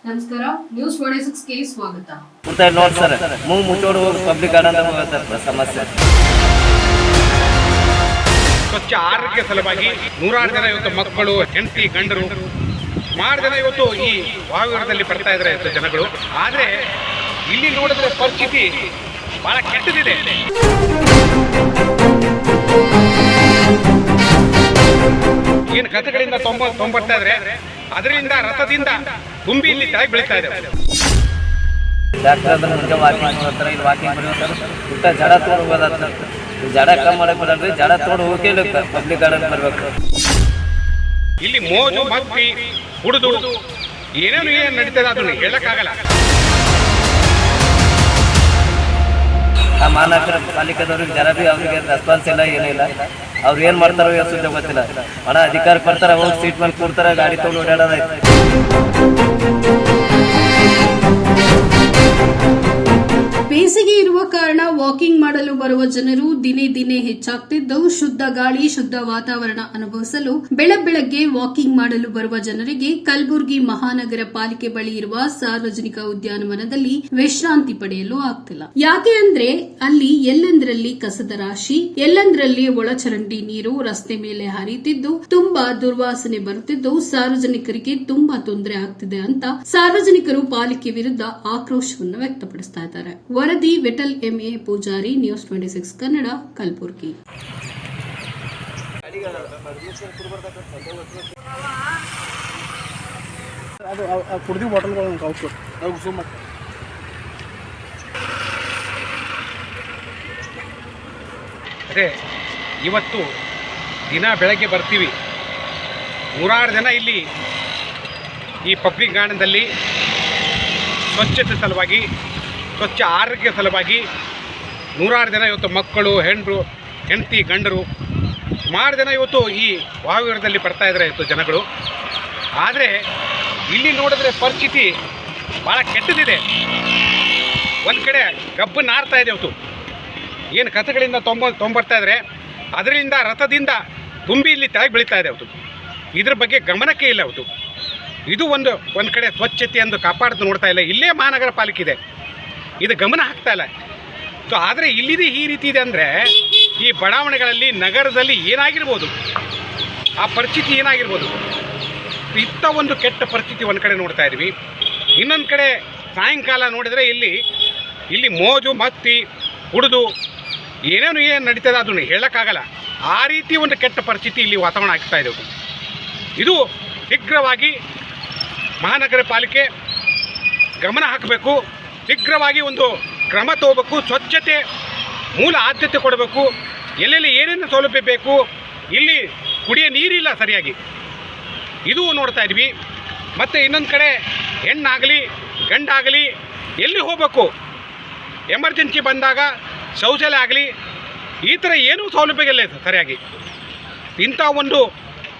ನಮಸ್ಕಾರ, ನ್ಯೂಸ್ 26ಗೆ ಸ್ವಾಗತ. ನೋಡಿ ಸರ್, ಮೂವ್ ಮುಚ್ಚೋಡು ಹೋಗಿ ಪಬ್ಲಿಕ್ ಗಾರ್ಡನ್ ಹೋಗುತ್ತೆ ಸಮಸ್ಯೆ. ಸ್ವಚ್ಛ ಆರೋಗ್ಯ ಸಲುವಾಗಿ 106 ಜನ ಇವತ್ತು ಮಕ್ಕಳು, ಹೆಂಡತಿ, ಗಂಡರು ಸುಮಾರು ಜನ ಇವತ್ತು ಈ ವಾಯುವ್ಯದಲ್ಲಿ ಬರ್ತಾ ಇದ್ದಾರೆ ಜನಗಳು. ಆದರೆ ಇಲ್ಲಿ ನೋಡಿದ್ರೆ ಪರಿಸ್ಥಿತಿ ಬಹಳ ಕೆಟ್ಟದಿದೆ. ಏನು ಕಥೆಗಳಿಂದ ತೊಂಬರ್ತಾ ಇದ್ರೆ ಅದರಿಂದ ರಥದಿಂದ ತುಂಬಿ ಇಲ್ಲಿ ಕೆಳಗೆ ಬೀಳ್ತಾ ಇದೆ. ಡಾಕ್ಟರ್ ಅಂದ್ರೆ ಮುಂಚೆ ವಾಕಿಂಗ್ ಮಾಡ್ತಾರೆ, ಇಲ್ಲಿ ವಾಕಿಂಗ್ ಬರೀತಾರೆ, ಊಟ ಜಡ ತೊಗೊಂಡು ಹೋಗೋದ. ಜಡ ಕಮ್ಮಿ ಮಾಡಕ್ ಬರಲ್ರಿ, ಜಡ ತೊಗೊಂಡು ಹೋಗಿ ಪಬ್ಲಿಕ್ ಗಾರ್ಡನ್ ಬರ್ಬೇಕು. ಇಲ್ಲಿ ಮೋಜು ಮಸ್ತಿ ಕುಡಿದು ಏನೇನು ನಡೀತದೆ ಅದನ್ನು ಹೇಳಕ್ಕಾಗಲ್ಲ. ಆ ಮಹಾನಗರ ಪಾಲಿಕೆದವ್ರಿಗೆ ಜರ ಬಿ ಅವ್ರಿಗೆ ರೆಸ್ಪಾನ್ಸ್ ಇಲ್ಲ, ಏನಿಲ್ಲ. ಅವ್ರು ಏನ್ ಮಾಡ್ತಾರೋ ಸುದ್ದಿ ಗೊತ್ತಿಲ್ಲ. ಹಣ ಅಧಿಕಾರಕ್ಕೆ ಬರ್ತಾರ, ಹೋಗಿ ಸೀಟ್ ಮೇಲೆ ಕೂಡ್ತಾರ, ಗಾಡಿ ತಗೊಂಡು ಓಡಾಡೋದೈತೆ. ಬೇಸಿಗೆ ಇರುವ ಕಾರಣ ವಾಕಿಂಗ್ ಮಾಡಲು ಬರುವ ಜನರು ದಿನೇ ದಿನೇ ಹೆಚ್ಚಾಗ್ತಿದ್ದು, ಶುದ್ಧ ಗಾಳಿ, ಶುದ್ಧ ವಾತಾವರಣ ಅನುಭವಿಸಲು ಬೆಳಗ್ಗೆ ವಾಕಿಂಗ್ ಮಾಡಲು ಬರುವ ಜನರಿಗೆ ಕಲಬುರಗಿ ಮಹಾನಗರ ಪಾಲಿಕೆ ಬಳಿ ಇರುವ ಸಾರ್ವಜನಿಕ ಉದ್ಯಾನವನದಲ್ಲಿ ವಿಶ್ರಾಂತಿ ಪಡೆಯಲು ಆಗ್ತಿಲ್ಲ. ಯಾಕೆ ಅಂದ್ರೆ ಅಲ್ಲಿ ಎಲ್ಲೆಂದರಲ್ಲಿ ಕಸದ ರಾಶಿ, ಎಲ್ಲೆಂದರಲ್ಲಿ ಒಳಚರಂಡಿ ನೀರು ರಸ್ತೆ ಮೇಲೆ ಹರಿಯುತ್ತಿದ್ದು ತುಂಬಾ ದುರ್ವಾಸನೆ ಬರುತ್ತಿದ್ದು ಸಾರ್ವಜನಿಕರಿಗೆ ತುಂಬಾ ತೊಂದರೆ ಆಗ್ತಿದೆ ಅಂತ ಸಾರ್ವಜನಿಕರು ಪಾಲಿಕೆ ವಿರುದ್ಧ ಆಕ್ರೋಶವನ್ನು ವ್ಯಕ್ತಪಡಿಸ್ತಾ ಇದ್ದಾರೆ. ವರದಿ ವಿಠಲ್ ಎಂಎ ಪೂಜಾರಿ, ನ್ಯೂಸ್ 26 ಕನ್ನಡ, ಕಲಬುರಗಿ. ಅದೇ ಇವತ್ತು ದಿನ ಬೆಳಗ್ಗೆ ಬರ್ತೀವಿ, 106 ಜನ ಇಲ್ಲಿ ಈ ಪಬ್ಲಿಕ್ ಗಾರ್ಡನ್ದಲ್ಲಿ ಸ್ವಚ್ಛತೆ ಸಲುವಾಗಿ, ಸ್ವಚ್ಛ ಆರೋಗ್ಯ ಸಲುವಾಗಿ 106 ಜನ ಇವತ್ತು ಮಕ್ಕಳು, ಹೆಂಡತಿ, ಗಂಡರು ಸುಮಾರು ಜನ ಇವತ್ತು ಈ ವಾಯುವ್ಯದಲ್ಲಿ ಬರ್ತಾ ಇದ್ದಾರೆ ಇವತ್ತು ಜನಗಳು. ಆದರೆ ಇಲ್ಲಿ ನೋಡಿದ್ರೆ ಪರಿಸ್ಥಿತಿ ಭಾಳ ಕೆಟ್ಟದಿದೆ. ಒಂದು ಕಡೆ ಗಬ್ಬು ನಾರ್ತಾ ಇದೆ ಇವತ್ತು. ಏನು ಕಥೆಗಳಿಂದ ತೊಂಬರ್ತಾ ಇದ್ದಾರೆ ಅದರಿಂದ ರಥದಿಂದ ತುಂಬಿ ಇಲ್ಲಿ ಕೆಳಗೆ ಬೀಳ್ತಾ ಇದೆ ಇವತ್ತು. ಇದ್ರ ಬಗ್ಗೆ ಗಮನಕ್ಕೆ ಇಲ್ಲ ಇವತ್ತು. ಇದು ಒಂದು ಕಡೆ ಸ್ವಚ್ಛತೆಯನ್ನು ಕಾಪಾಡ್ದು ನೋಡ್ತಾ ಇಲ್ಲ. ಇಲ್ಲೇ ಮಹಾನಗರ ಪಾಲಿಕೆ ಇದೆ, ಇದು ಗಮನ ಹಾಕ್ತಾ ಇಲ್ಲ. ಸೊ ಆದರೆ ಇಲ್ಲಿದೆ ಈ ರೀತಿ ಇದೆ ಅಂದರೆ ಈ ಬಡಾವಣೆಗಳಲ್ಲಿ, ನಗರದಲ್ಲಿ ಏನಾಗಿರ್ಬೋದು, ಆ ಪರಿಸ್ಥಿತಿ ಏನಾಗಿರ್ಬೋದು. ಇಂಥ ಒಂದು ಕೆಟ್ಟ ಪರಿಸ್ಥಿತಿ ಒಂದು ಕಡೆ ನೋಡ್ತಾ ಇದ್ವಿ. ಇನ್ನೊಂದು ಕಡೆ ಸಾಯಂಕಾಲ ನೋಡಿದರೆ ಇಲ್ಲಿ ಮೋಜು ಮಸ್ತಿ ಕುಡಿದು ಏನೇನು ನಡೀತದೆ ಅದನ್ನು ಹೇಳೋಕ್ಕಾಗಲ್ಲ. ಆ ರೀತಿ ಒಂದು ಕೆಟ್ಟ ಪರಿಸ್ಥಿತಿ ಇಲ್ಲಿ ವಾತಾವರಣ ಆಗ್ತಾ ಇದೆ. ಇದು ಶೀಘ್ರವಾಗಿ ಮಹಾನಗರ ಪಾಲಿಕೆ ಗಮನ ಹಾಕಬೇಕು, ಶೀಘ್ರವಾಗಿ ಒಂದು ಕ್ರಮ ತಗೋಬೇಕು. ಸ್ವಚ್ಛತೆ ಮೂಲ ಆದ್ಯತೆ ಕೊಡಬೇಕು. ಎಲ್ಲೆಲ್ಲಿ ಏನೇನು ಸೌಲಭ್ಯ ಬೇಕು, ಇಲ್ಲಿ ಕುಡಿಯೋ ನೀರಿಲ್ಲ ಸರಿಯಾಗಿ, ಇದು ನೋಡ್ತಾ ಇದ್ವಿ. ಮತ್ತು ಇನ್ನೊಂದು ಕಡೆ ಹೆಣ್ಣಾಗಲಿ ಗಂಡಾಗಲಿ ಎಲ್ಲಿ ಹೋಗಬೇಕು, ಎಮರ್ಜೆನ್ಸಿ ಬಂದಾಗ ಶೌಚಾಲಯ ಆಗಲಿ, ಈ ಥರ ಏನೂ ಸೌಲಭ್ಯಗಳಿಲ್ಲ ಸರಿಯಾಗಿ. ಇಂಥ ಒಂದು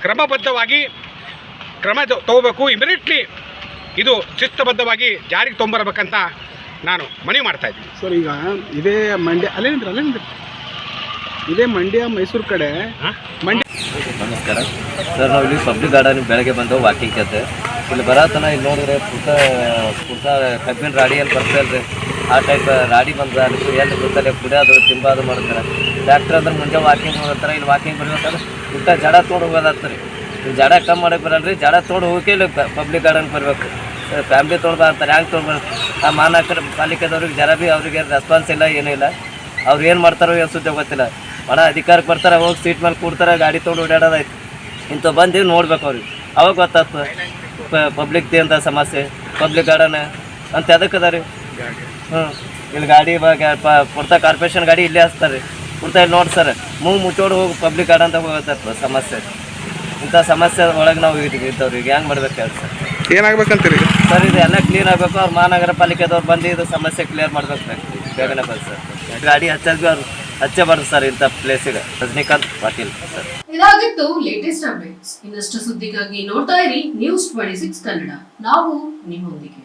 ಕ್ರಮಬದ್ಧವಾಗಿ ಕ್ರಮ ತಗೋಬೇಕು. ಇಮಿಡಿಯೇಟ್ಲಿ ಇದು ಶಿಸ್ತುಬದ್ಧವಾಗಿ ಜಾರಿಗೆ ತೊಂಬರಬೇಕಂತ ನಾನು ಮನವಿ ಮಾಡ್ತಾ ಇದ್ದೀನಿ. ಸರ್, ಈಗ ಇದೇ ಮಂಡ್ಯ ಇದೇ ಮಂಡ್ಯ ಮೈಸೂರು ಕಡೆ ನಮಸ್ಕಾರ ಸರ್, ನಾವು ಇಲ್ಲಿ ಪಬ್ಲಿಕ್ ಗಾರ್ಡನ್ ಬೆಳಗ್ಗೆ ಬಂದವು ವಾಕಿಂಗ್ ಕತೆ. ಇಲ್ಲಿ ಬರತನ ಇಲ್ಲಿ ನೋಡಿದ್ರೆ ಪುಟ್ಟ ಕಬ್ಬಿನ ರಾಡಿ ಅಲ್ಲಿ ಬರ್ತಾಯಿಲ್ರಿ, ಆ ಟೈಪ್ ರಾಡಿ ಬಂದ ಅದಕ್ಕೆ ಎಲ್ಲಿ ಗೊತ್ತಲ್ಲ ಕುಡಿಯೋದು ತಿಂಬಾದು ಮಾಡ್ತಾರೆ. ಡಾಕ್ಟರ್ ಅಂದ್ರೆ ಮುಂಜೆ ವಾಕಿಂಗ್ ಹೋಗ್ತಾರೆ, ಇಲ್ಲಿ ವಾಕಿಂಗ್ ಬರ್ಬೇಕಾದ್ರೆ ಊಟ ಜಡ ತೊಗೊಂಡು ಹೋಗೋದಾಗ್ತಾರೆ. ಇಲ್ಲಿ ಜಡ ಕಮ್ಮಿ ಮಾಡಕ್ಕೆ ಬರಲ್ರಿ, ಜಡ ತೊಗೊಂಡು ಹೋಗಿ ಇಲ್ಲಿ ಪಬ್ಲಿಕ್ ಗಾರ್ಡನ್ ಬರ್ಬೇಕು. ಫ್ಯಾಮಿಲಿ ತೊಗೊಂಡು ಬರ್ತಾರೆ, ಹ್ಯಾಂಗೆ ತೊಗೊಂಡು ಆ ಮಹಾನಗರ ಪಾಲಿಕೆದವ್ರಿಗೆ ಜರ ಬಿ ಅವ್ರಿಗೆ ರೆಸ್ಪಾನ್ಸ್ ಇಲ್ಲ, ಏನಿಲ್ಲ. ಅವ್ರು ಏನು ಮಾಡ್ತಾರೋ ಸುದ್ದಿ ಗೊತ್ತಿಲ್ಲ. ಹಣ ಅಧಿಕಾರಕ್ಕೆ ಬರ್ತಾರೆ, ಹೋಗಿ ಸೀಟ್ ಮೇಲೆ ಕೂಡ್ತಾರೆ, ಗಾಡಿ ತೊಗೊಂಡು ಓಡಾಡೋದೈತೆ. ಇಂಥ ಬಂದು ನೋಡ್ಬೇಕು ಅವ್ರಿಗೆ, ಅವಾಗ ಗೊತ್ತಾಗ್ತದೆ ಪಬ್ಲಿಕ್ದು ಅಂತ ಸಮಸ್ಯೆ. ಪಬ್ಲಿಕ್ ಗಾರ್ಡನ್ ಅಂತ ಎದಕ್ಕೆ ಅದ ರೀ? ಇಲ್ಲಿ ಗಾಡಿ ಪುರ್ತಾ ಕಾರ್ಪೊರೇಷನ್ ಗಾಡಿ ಇಲ್ಲೇ ಹಚ್ತಾರೆ ರೀ. ಪುರ್ತಾ ಇಲ್ಲಿ ನೋಡಿ ಸರ್, ಮೂವ್ ಮುಚ್ಚೋಡು ಹೋಗಿ ಪಬ್ಲಿಕ್ ಗಾರ್ಡನ್ ಅಂತ ಹೋಗುತ್ತೆ ಸಮಸ್ಯೆ. ಇಂಥ ಸಮಸ್ಯೆ ಒಳಗೆ ನಾವು ಇದ್ದವ್ರಿಗೆ ಹೆಂಗೆ ಮಾಡ್ಬೇಕು ಹೇಳಿ ಸರ್? ಏನಾಗಬೇಕಂತೀರಿ ಸರ್? ಇದು ಎಲ್ಲ ಕ್ಲೀನ್ ಆಗಬೇಕು. ಅವ್ರು ಮಹಾನಗರ ಪಾಲಿಕೆದವ್ರು ಬಂದು ಇದು ಸಮಸ್ಯೆ ಕ್ಲಿಯರ್ ಮಾಡ್ಬೇಕು ಬೇಗನೆ ಬಂದು ಸರ್. ಗಾಡಿ ಹಚ್ಚೋದು ಅವ್ರು ಹಚ್ಚಬಾರ್ದು ಸರ್ ಇಂಥ ಪ್ಲೇಸಿಗೆ. ರಜನಿಕಾಂತ್ ಪಾಟೀಲ್ ಸರ್. ಇದಾಗಿತ್ತು ಲೇಟೆಸ್ಟ್ ಅಪ್ಡೇಟ್ಸ್. ಇನ್ನಷ್ಟು ಸುದ್ದಿಗಾಗಿ ನೋಡ್ತಾ ಇರಿ ನ್ಯೂಸ್ 26 ಕನ್ನಡ. ನಾವು ನಿಮ್ಮೊಂದಿಗೆ.